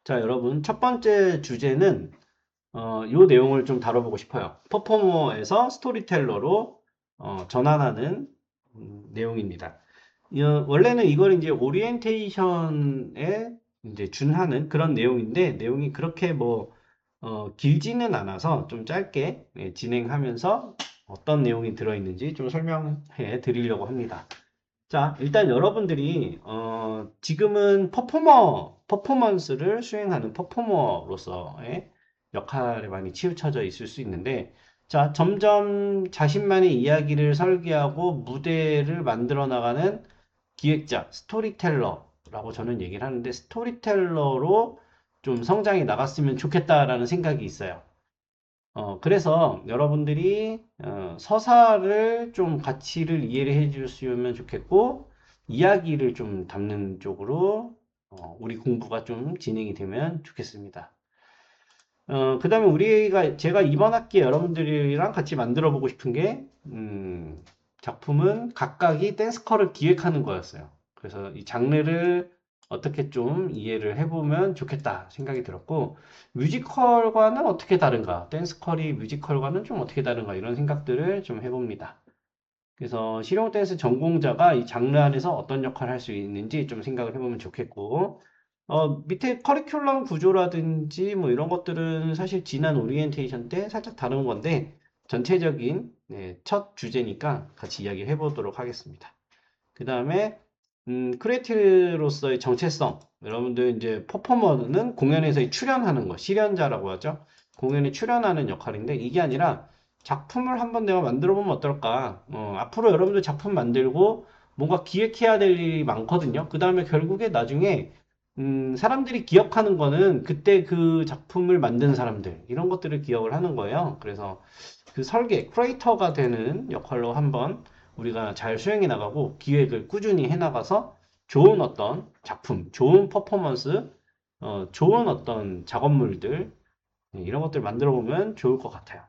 자, 여러분, 첫 번째 주제는, 요 내용을 좀 다뤄보고 싶어요. 퍼포머에서 스토리텔러로, 전환하는, 내용입니다. 원래는 이걸 이제 오리엔테이션에 이제 준하는 그런 내용인데, 내용이 그렇게 뭐, 길지는 않아서 좀 짧게 진행하면서 어떤 내용이 들어있는지 좀 설명해 드리려고 합니다. 자, 일단 여러분들이 지금은 퍼포먼스를 수행하는 퍼포머로서의 역할에 많이 치우쳐져 있을 수 있는데, 자, 점점 자신만의 이야기를 설계하고 무대를 만들어 나가는 기획자, 스토리텔러라고 저는 얘기를 하는데, 스토리텔러로 좀 성장해 나갔으면 좋겠다라는 생각이 있어요. 그래서 여러분들이 서사를 좀 가치를 이해를 해 주시면 좋겠고, 이야기를 좀 담는 쪽으로 우리 공부가 좀 진행이 되면 좋겠습니다. 그 다음에 제가 이번 학기에 여러분들이랑 같이 만들어 보고 싶은 게, 작품은 각각이 댄스컬을 기획하는 거였어요. 그래서 이 장르를 어떻게 좀 이해를 해보면 좋겠다 생각이 들었고, 뮤지컬과는 어떻게 다른가, 댄스컬이 뮤지컬과는 좀 어떻게 다른가, 이런 생각들을 좀 해봅니다. 그래서 실용 댄스 전공자가 이 장르 안에서 어떤 역할을 할 수 있는지 좀 생각을 해보면 좋겠고, 밑에 커리큘럼 구조라든지 뭐 이런 것들은 사실 지난 오리엔테이션 때 살짝 다룬 건데, 전체적인 첫 주제니까 같이 이야기를 해보도록 하겠습니다. 그 다음에 크리에이티브로서의 정체성. 여러분들 이제 퍼포머는 공연에서 출연하는 거, 실연자라고 하죠. 공연에 출연하는 역할인데 이게 아니라 작품을 한번 내가 만들어 보면 어떨까? 앞으로 여러분들 작품 만들고 뭔가 기획해야 될 일이 많거든요. 그 다음에 결국에 나중에 사람들이 기억하는 거는 그때 그 작품을 만든 사람들, 이런 것들을 기억을 하는 거예요. 그래서 그 설계, 크리에이터가 되는 역할로 한번 우리가 잘 수행해 나가고 기획을 꾸준히 해 나가서 좋은 어떤 작품, 좋은 퍼포먼스, 좋은 어떤 작업물들, 이런 것들 만들어 보면 좋을 것 같아요.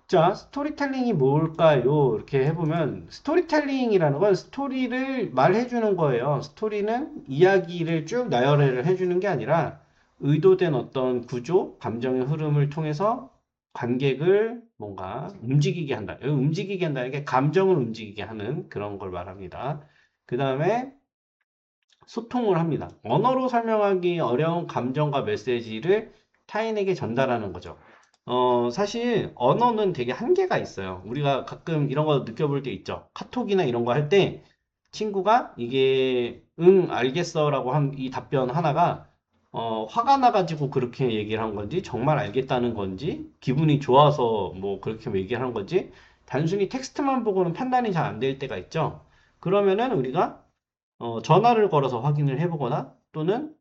자, 스토리텔링이 뭘까요? 이렇게 해보면, 스토리텔링이라는 건 스토리를 말해주는 거예요. 스토리는 이야기를 쭉 나열을 해주는 게 아니라, 의도된 어떤 구조, 감정의 흐름을 통해서 관객을 뭔가 움직이게 한다. 여기 움직이게 한다는 게 감정을 움직이게 하는 그런 걸 말합니다. 그 다음에 소통을 합니다. 언어로 설명하기 어려운 감정과 메시지를 타인에게 전달하는 거죠. 사실 언어는 되게 한계가 있어요. 우리가 가끔 이런 거 느껴볼 때 있죠. 카톡이나 이런 거 할 때 친구가 이게 응, 알겠어라고 한 이 답변 하나가 화가 나가지고 그렇게 얘기를 한 건지, 정말 알겠다는 건지, 기분이 좋아서 뭐 그렇게 얘기를 한 건지, 단순히 텍스트만 보고는 판단이 잘 안 될 때가 있죠. 그러면은 우리가 전화를 걸어서 확인을 해보거나 또는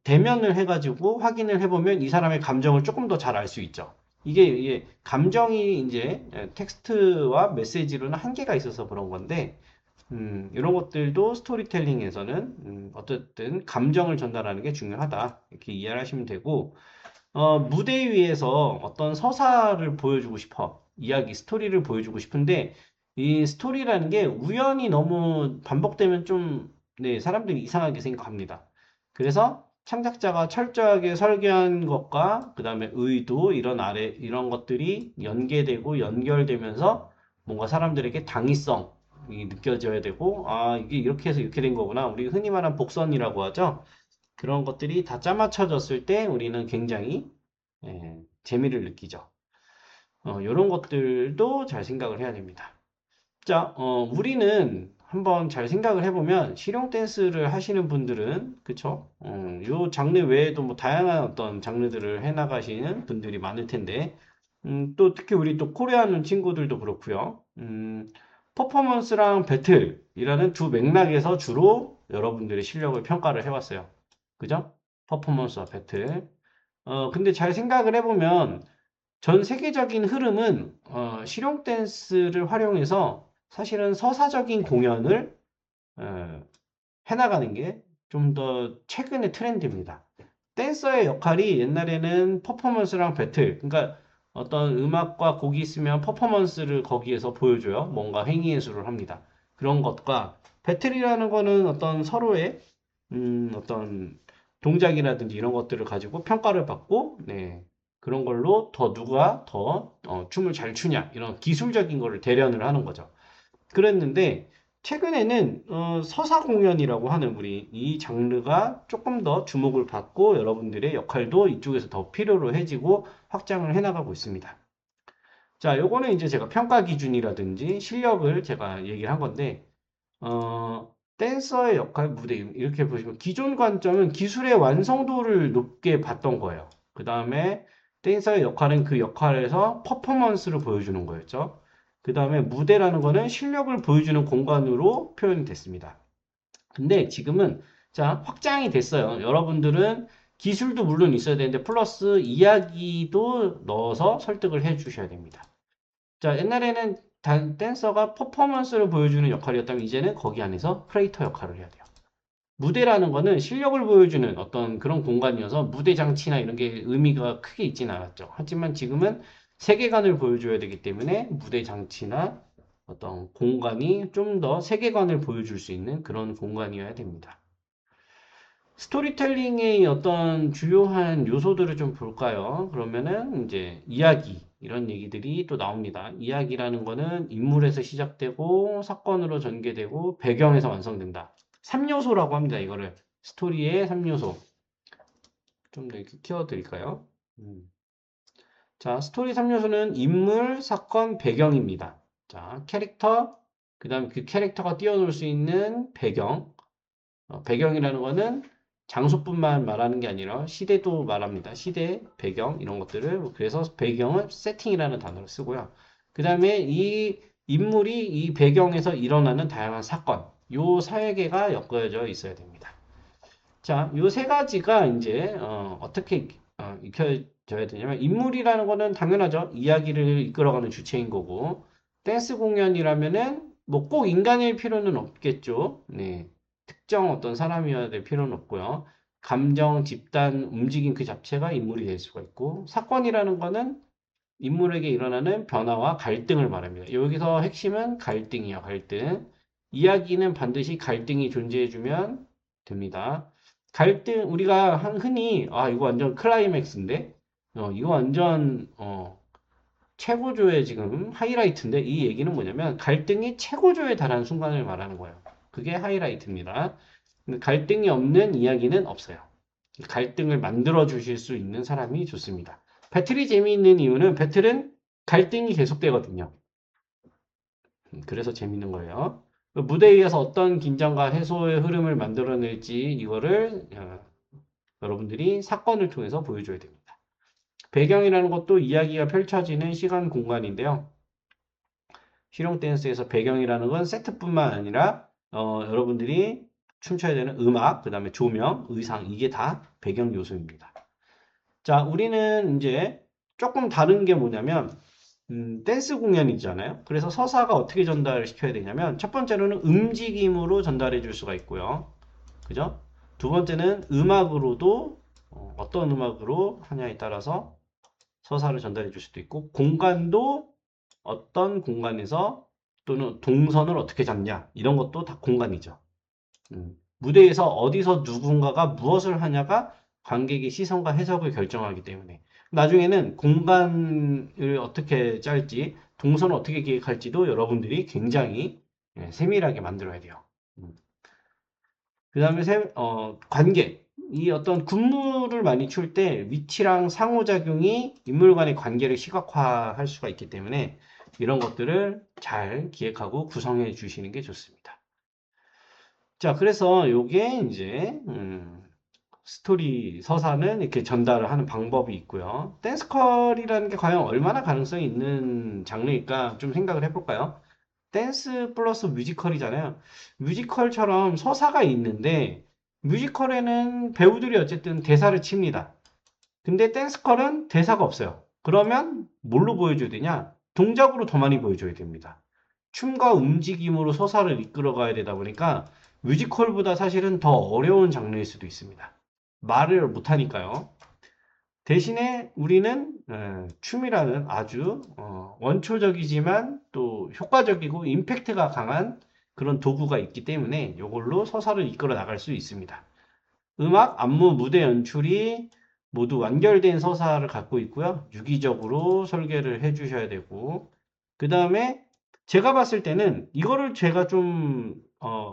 대면을 해가지고 확인을 해보면 이 사람의 감정을 조금 더 잘 알 수 있죠. 이게 감정이 이제 텍스트와 메시지로는 한계가 있어서 그런 건데, 이런 것들도 스토리텔링에서는 어쨌든 감정을 전달하는 게 중요하다. 이렇게 이해를 하시면 되고, 무대 위에서 어떤 서사를 보여주고 싶어. 이야기, 스토리를 보여주고 싶은데, 이 스토리라는 게 우연히 너무 반복되면 좀, 네, 사람들이 이상하게 생각합니다. 그래서 창작자가 철저하게 설계한 것과, 그 다음에 의도, 이런 것들이 연계되고 연결되면서 뭔가 사람들에게 당위성이 느껴져야 되고, 아, 이게 이렇게 해서 이렇게 된 거구나. 우리 흔히 말하는 복선이라고 하죠. 그런 것들이 다 짜맞춰졌을 때 우리는 굉장히 재미를 느끼죠. 이런 것들도 잘 생각을 해야 됩니다. 자, 우리는 한번 잘 생각을 해보면 실용 댄스를 하시는 분들은 그쵸? 요 장르 외에도 뭐 다양한 어떤 장르들을 해나가시는 분들이 많을 텐데 또 특히 우리 또 코리아는 친구들도 그렇고요. 퍼포먼스랑 배틀이라는 두 맥락에서 주로 여러분들의 실력을 평가를 해왔어요. 그죠? 퍼포먼스와 배틀. 근데 잘 생각을 해보면 전 세계적인 흐름은 실용 댄스를 활용해서 사실은 서사적인 공연을 어, 해나가는 게 좀 더 최근의 트렌드입니다. 댄서의 역할이 옛날에는 퍼포먼스랑 배틀, 그러니까 어떤 음악과 곡이 있으면 퍼포먼스를 거기에서 보여줘요. 뭔가 행위예술을 합니다. 그런 것과 배틀이라는 거는 어떤 서로의 어떤 동작이라든지 이런 것들을 가지고 평가를 받고, 네, 그런 걸로 더 누가 더 춤을 잘 추냐 이런 기술적인 거를 대련을 하는 거죠. 그랬는데 최근에는 서사 공연이라고 하는 우리 이 장르가 조금 더 주목을 받고 여러분들의 역할도 이쪽에서 더 필요로 해지고 확장을 해나가고 있습니다. 자, 요거는 이제 제가 평가 기준이라든지 실력을 제가 얘기를 한 건데, 댄서의 역할, 무대, 이렇게 보시면 기존 관점은 기술의 완성도를 높게 봤던 거예요. 그 다음에 댄서의 역할은 그 역할에서 퍼포먼스를 보여주는 거였죠. 그 다음에 무대라는 거는 실력을 보여주는 공간으로 표현이 됐습니다. 근데 지금은 자, 확장이 됐어요. 여러분들은 기술도 물론 있어야 되는데 플러스 이야기도 넣어서 설득을 해 주셔야 됩니다. 자, 옛날에는 댄서가 퍼포먼스를 보여주는 역할이었다면 이제는 거기 안에서 크리에이터 역할을 해야 돼요. 무대라는 거는 실력을 보여주는 어떤 그런 공간이어서 무대 장치나 이런 게 의미가 크게 있지는 않았죠. 하지만 지금은 세계관을 보여줘야 되기 때문에 무대 장치나 어떤 공간이 좀 더 세계관을 보여줄 수 있는 그런 공간이어야 됩니다. 스토리텔링의 어떤 주요한 요소들을 좀 볼까요? 그러면은 이제 이야기 이런 얘기들이 또 나옵니다. 이야기라는 거는 인물에서 시작되고 사건으로 전개되고 배경에서 완성된다. 3요소라고 합니다. 이거를 스토리의 3요소. 좀 더 이렇게 키워드릴까요? 자, 스토리 3요소는 인물, 사건, 배경입니다. 자, 캐릭터, 그 다음에 그 캐릭터가 뛰어놀 수 있는 배경. 배경이라는 거는 장소뿐만 말하는 게 아니라 시대도 말합니다. 시대, 배경 이런 것들을 그래서 배경은 세팅이라는 단어를 쓰고요. 그 다음에 이 인물이 이 배경에서 일어나는 다양한 사건, 요 사회계가 엮여져 있어야 됩니다. 자, 요 세 가지가 이제 어떻게 익혀져야 되냐면 인물이라는 거는 당연하죠. 이야기를 이끌어가는 주체인 거고 댄스 공연이라면은 뭐 꼭 인간일 필요는 없겠죠. 네. 특정 어떤 사람이어야 될 필요는 없고요. 감정, 집단, 움직임 그 자체가 인물이 될 수가 있고 사건이라는 거는 인물에게 일어나는 변화와 갈등을 말합니다. 여기서 핵심은 갈등이에요. 갈등. 이야기는 반드시 갈등이 존재해주면 됩니다. 갈등 우리가 흔히 이거 완전 클라이맥스인데 이거 완전 최고조의 지금 하이라이트인데 이 얘기는 뭐냐면 갈등이 최고조에 달하는 순간을 말하는 거예요. 그게 하이라이트입니다. 갈등이 없는 이야기는 없어요. 갈등을 만들어 주실 수 있는 사람이 좋습니다. 배틀이 재미있는 이유는 배틀은 갈등이 계속되거든요. 그래서 재밌는 거예요. 무대에 의해서 어떤 긴장과 해소의 흐름을 만들어낼지 이거를 여러분들이 사건을 통해서 보여줘야 됩니다. 배경이라는 것도 이야기가 펼쳐지는 시간 공간인데요. 실용 댄스에서 배경이라는 건 세트뿐만 아니라 여러분들이 춤춰야 되는 음악, 그 다음에 조명, 의상 이게 다 배경 요소입니다. 자, 우리는 이제 조금 다른 게 뭐냐면 댄스 공연이잖아요. 그래서 서사가 어떻게 전달을 시켜야 되냐면 첫 번째로는 움직임으로 전달해 줄 수가 있고요. 그죠? 두 번째는 음악으로도 어떤 음악으로 하냐에 따라서 서사를 전달해 줄 수도 있고 공간도 어떤 공간에서 또는 동선을 어떻게 잡냐 이런 것도 다 공간이죠. 무대에서 어디서 누군가가 무엇을 하냐가 관객의 시선과 해석을 결정하기 때문에 나중에는 공간을 어떻게 짤지 동선을 어떻게 기획할지도 여러분들이 굉장히 세밀하게 만들어야 돼요. 그 다음에 관계 이 어떤 군무를 많이 출 때 위치랑 상호작용이 인물 간의 관계를 시각화할 수가 있기 때문에 이런 것들을 잘 기획하고 구성해 주시는 게 좋습니다. 자, 그래서 요게 이제 스토리 서사는 이렇게 전달을 하는 방법이 있고요. 댄스컬이라는 게 과연 얼마나 가능성이 있는 장르일까 좀 생각을 해볼까요? 댄스 플러스 뮤지컬이잖아요. 뮤지컬처럼 서사가 있는데 뮤지컬에는 배우들이 어쨌든 대사를 칩니다. 근데 댄스컬은 대사가 없어요. 그러면 뭘로 보여줘야 되냐? 동작으로 더 많이 보여줘야 됩니다. 춤과 움직임으로 서사를 이끌어 가야 되다 보니까 뮤지컬보다 사실은 더 어려운 장르일 수도 있습니다. 말을 못하니까요. 대신에 우리는 춤이라는 아주 원초적이지만 또 효과적이고 임팩트가 강한 그런 도구가 있기 때문에 이걸로 서사를 이끌어 나갈 수 있습니다. 음악, 안무, 무대 연출이 모두 완결된 서사를 갖고 있고요. 유기적으로 설계를 해주셔야 되고, 그 다음에 제가 봤을 때는 이거를 제가 좀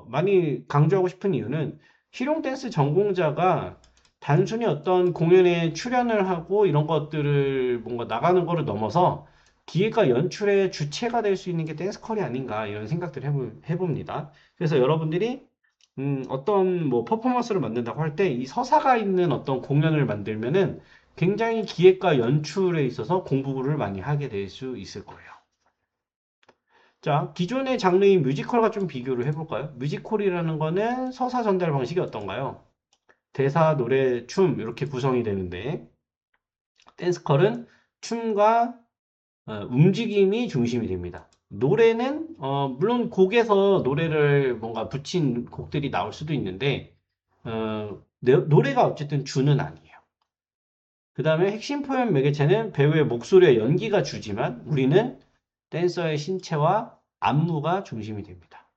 많이 강조하고 싶은 이유는 실용 댄스 전공자가 단순히 어떤 공연에 출연을 하고 이런 것들을 뭔가 나가는 거를 넘어서 기획과 연출의 주체가 될 수 있는 게 댄스컬이 아닌가 이런 생각들을 해봅니다. 그래서 여러분들이 어떤 뭐 퍼포먼스를 만든다고 할 때 이 서사가 있는 어떤 공연을 만들면은 굉장히 기획과 연출에 있어서 공부를 많이 하게 될 수 있을 거예요. 자, 기존의 장르인 뮤지컬과 좀 비교를 해볼까요? 뮤지컬이라는 거는 서사 전달 방식이 어떤가요? 대사, 노래, 춤 이렇게 구성이 되는데 댄스컬은 춤과 움직임이 중심이 됩니다. 노래는 물론 곡에서 노래를 뭔가 붙인 곡들이 나올 수도 있는데 노래가 어쨌든 주는 아니에요. 그 다음에 핵심 표현 매개체는 배우의 목소리와 연기가 주지만 우리는 댄서의 신체와 안무가 중심이 됩니다.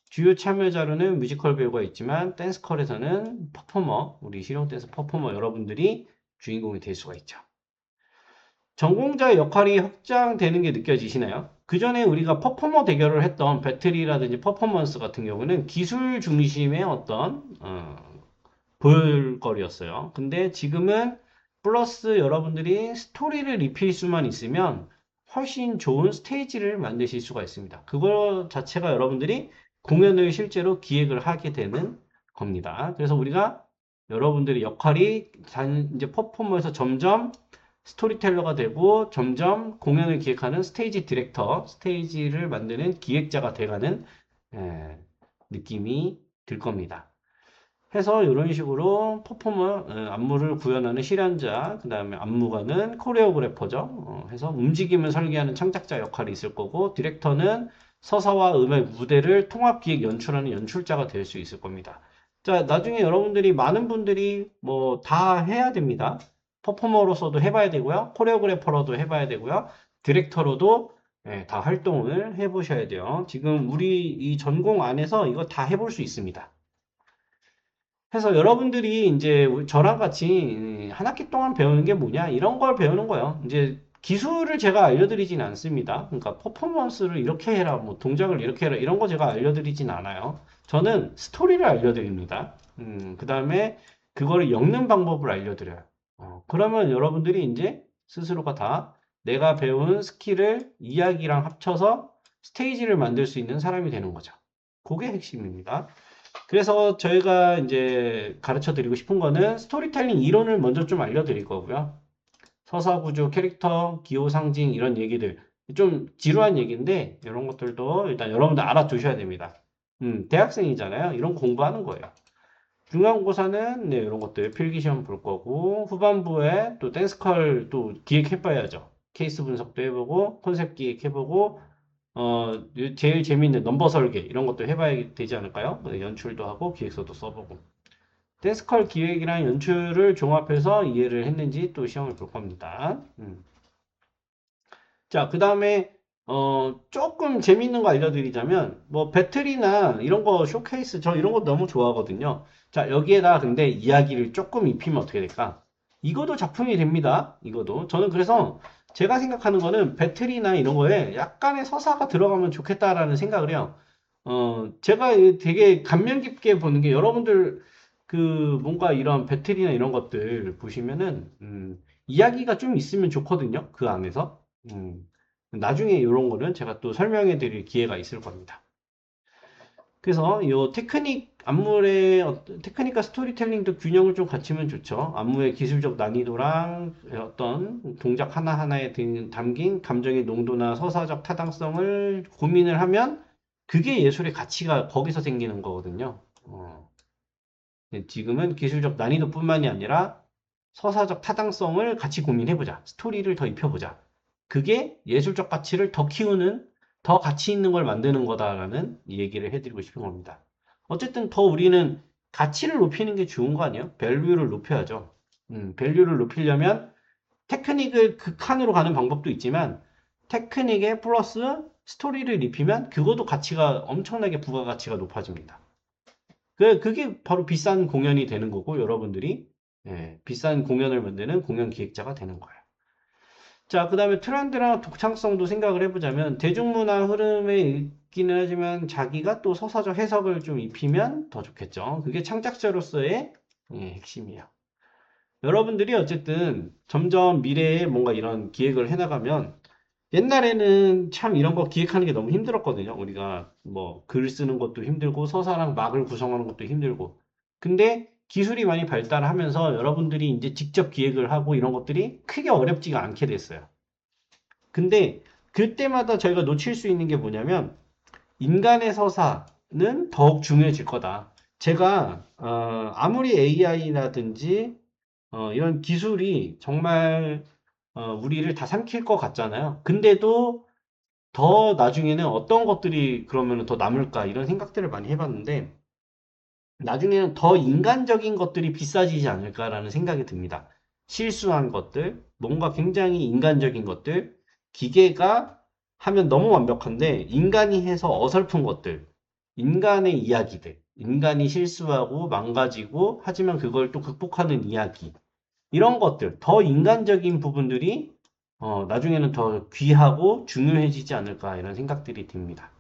주요 참여자로는 뮤지컬 배우가 있지만 댄스컬에서는 퍼포머, 우리 실용 댄스 퍼포머 여러분들이 주인공이 될 수가 있죠. 전공자의 역할이 확장되는 게 느껴지시나요? 그 전에 우리가 퍼포머 대결을 했던 배틀이라든지 퍼포먼스 같은 경우는 기술 중심의 어떤 볼거리였어요. 근데 지금은 플러스 여러분들이 스토리를 입힐 수만 있으면 훨씬 좋은 스테이지를 만드실 수가 있습니다. 그거 자체가 여러분들이 공연을 실제로 기획을 하게 되는 겁니다. 그래서 우리가 여러분들의 역할이 이제 퍼포머에서 점점 스토리텔러가 되고 점점 공연을 기획하는 스테이지 디렉터, 스테이지를 만드는 기획자가 돼가는 느낌이 들 겁니다. 해서 이런 식으로 퍼포머, 안무를 구현하는 실현자, 그 다음에 안무가는 코레오그래퍼죠. 해서 움직임을 설계하는 창작자 역할이 있을 거고, 디렉터는 서사와 음의 무대를 통합 기획 연출하는 연출자가 될 수 있을 겁니다. 자, 나중에 여러분들이 많은 분들이 뭐 다 해야 됩니다. 퍼포머로서도 해봐야 되고요. 코레오그래퍼로도 해봐야 되고요. 디렉터로도 다 활동을 해보셔야 돼요. 지금 우리 이 전공 안에서 이거 다 해볼 수 있습니다. 그래서 여러분들이 이제 저랑 같이 한 학기 동안 배우는 게 뭐냐 이런 걸 배우는 거예요. 이제 기술을 제가 알려드리진 않습니다. 그러니까 퍼포먼스를 이렇게 해라, 뭐 동작을 이렇게 해라 이런 거 제가 알려드리진 않아요. 저는 스토리를 알려드립니다. 그 다음에 그거를 엮는 방법을 알려드려요. 그러면 여러분들이 이제 스스로가 다 내가 배운 스킬을 이야기랑 합쳐서 스테이지를 만들 수 있는 사람이 되는 거죠. 그게 핵심입니다. 그래서 저희가 이제 가르쳐 드리고 싶은 거는 스토리텔링 이론을 먼저 좀 알려드릴 거고요. 서사 구조, 캐릭터, 기호 상징 이런 얘기들 좀 지루한 얘기인데 이런 것들도 일단 여러분들 알아두셔야 됩니다. 대학생이잖아요. 이런 공부하는 거예요. 중간고사는 네, 이런 것들 필기시험 볼 거고 후반부에 또 댄스컬 또 기획해봐야죠. 케이스 분석도 해보고 콘셉트 기획해보고 제일 재밌는 넘버 설계 이런 것도 해봐야 되지 않을까요? 연출도 하고 기획서도 써보고 댄스컬 기획이랑 연출을 종합해서 이해를 했는지 또 시험을 볼 겁니다. 자, 그 다음에 조금 재밌는 거 알려드리자면 뭐 배틀이나 이런 거 쇼케이스 저 이런 거 너무 좋아하거든요. 자, 여기에다 근데 이야기를 조금 입히면 어떻게 될까? 이것도 작품이 됩니다. 이것도 저는 그래서 제가 생각하는 거는 배틀이나 이런 거에 약간의 서사가 들어가면 좋겠다라는 생각을 해요. 제가 되게 감명 깊게 보는 게 여러분들 그 뭔가 이런 배틀이나 이런 것들 보시면은 이야기가 좀 있으면 좋거든요. 그 안에서. 나중에 이런 거는 제가 또 설명해 드릴 기회가 있을 겁니다. 그래서 이 테크닉, 안무의 테크닉과 스토리텔링도 균형을 좀 갖추면 좋죠. 안무의 기술적 난이도랑 어떤 동작 하나하나에 담긴 감정의 농도나 서사적 타당성을 고민을 하면 그게 예술의 가치가 거기서 생기는 거거든요. 지금은 기술적 난이도뿐만이 아니라 서사적 타당성을 같이 고민해보자. 스토리를 더 입혀보자. 그게 예술적 가치를 더 키우는, 더 가치 있는 걸 만드는 거다라는 얘기를 해드리고 싶은 겁니다. 어쨌든 더 우리는 가치를 높이는 게 좋은 거 아니에요? 밸류를 높여야죠. 밸류를 높이려면 테크닉을 극한으로 가는 방법도 있지만 테크닉에 플러스 스토리를 입히면 그것도 가치가 엄청나게 부가가치가 높아집니다. 그게 바로 비싼 공연이 되는 거고, 여러분들이, 예, 비싼 공연을 만드는 공연 기획자가 되는 거예요. 자, 그 다음에 트렌드랑 독창성도 생각을 해보자면, 대중문화 흐름에 있기는 하지만 자기가 또 서사적 해석을 좀 입히면 더 좋겠죠. 그게 창작자로서의 핵심이에요. 여러분들이 어쨌든 점점 미래에 뭔가 이런 기획을 해나가면 옛날에는 참 이런 거 기획하는 게 너무 힘들었거든요. 우리가 뭐 글 쓰는 것도 힘들고 서사랑 막을 구성하는 것도 힘들고. 근데 기술이 많이 발달하면서 여러분들이 이제 직접 기획을 하고 이런 것들이 크게 어렵지가 않게 됐어요. 근데 그때마다 저희가 놓칠 수 있는 게 뭐냐면 인간의 서사는 더욱 중요해질 거다. 제가 아무리 AI라든지 이런 기술이 정말 우리를 다 삼킬 것 같잖아요. 근데도 더 나중에는 어떤 것들이 그러면 더 남을까 이런 생각들을 많이 해봤는데 나중에는 더 인간적인 것들이 비싸지지 않을까라는 생각이 듭니다. 실수한 것들, 뭔가 굉장히 인간적인 것들, 기계가 하면 너무 완벽한데 인간이 해서 어설픈 것들, 인간의 이야기들, 인간이 실수하고 망가지고 하지만 그걸 또 극복하는 이야기, 이런 것들, 더 인간적인 부분들이 나중에는 더 귀하고 중요해지지 않을까 이런 생각들이 듭니다.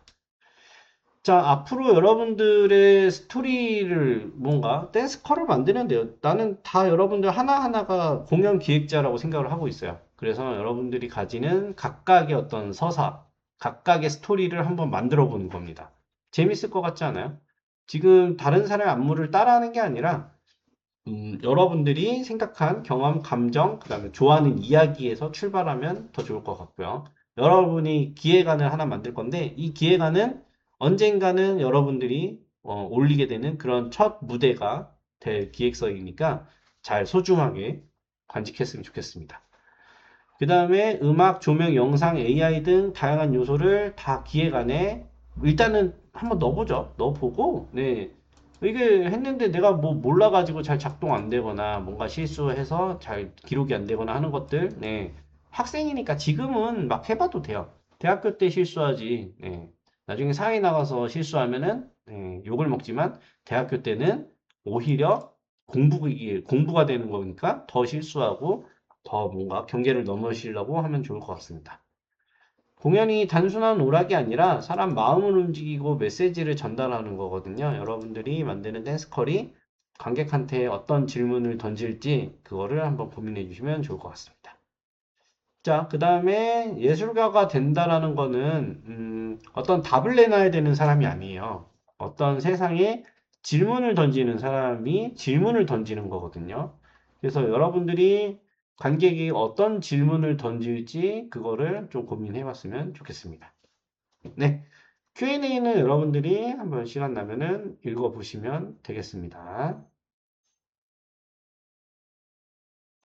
자, 앞으로 여러분들의 스토리를 뭔가 댄스컬을 만드는데요. 나는 다 여러분들 하나하나가 공연 기획자라고 생각을 하고 있어요. 그래서 여러분들이 가지는 각각의 어떤 서사, 각각의 스토리를 한번 만들어 보는 겁니다. 재밌을 것 같지 않아요? 지금 다른 사람의 안무를 따라하는 게 아니라 여러분들이 생각한 경험, 감정, 그 다음에 좋아하는 이야기에서 출발하면 더 좋을 것 같고요. 여러분이 기획안을 하나 만들 건데, 이 기획안은 언젠가는 여러분들이 올리게 되는 그런 첫 무대가 될 기획서이니까 잘 소중하게 간직했으면 좋겠습니다. 그 다음에 음악, 조명, 영상, AI 등 다양한 요소를 다 기획안에 일단은 한번 넣어보죠. 넣어보고, 네. 이게 했는데 내가 뭐 몰라가지고 잘 작동 안 되거나 뭔가 실수해서 잘 기록이 안 되거나 하는 것들, 네. 학생이니까 지금은 막 해봐도 돼요. 대학교 때 실수하지, 네. 나중에 사회 나가서 실수하면은, 네, 욕을 먹지만 대학교 때는 오히려 공부가 되는 거니까 더 실수하고 더 뭔가 경계를 넘으시려고 하면 좋을 것 같습니다. 공연이 단순한 오락이 아니라 사람 마음을 움직이고 메시지를 전달하는 거거든요. 여러분들이 만드는 댄스컬이 관객한테 어떤 질문을 던질지 그거를 한번 고민해 주시면 좋을 것 같습니다. 자, 그 다음에 예술가가 된다라는 거는 어떤 답을 내놔야 되는 사람이 아니에요. 어떤 세상에 질문을 던지는 사람이 질문을 던지는 거거든요. 그래서 여러분들이 관객이 어떤 질문을 던질지 그거를 좀 고민해 봤으면 좋겠습니다. 네. Q&A는 여러분들이 한번 시간 나면은 읽어 보시면 되겠습니다.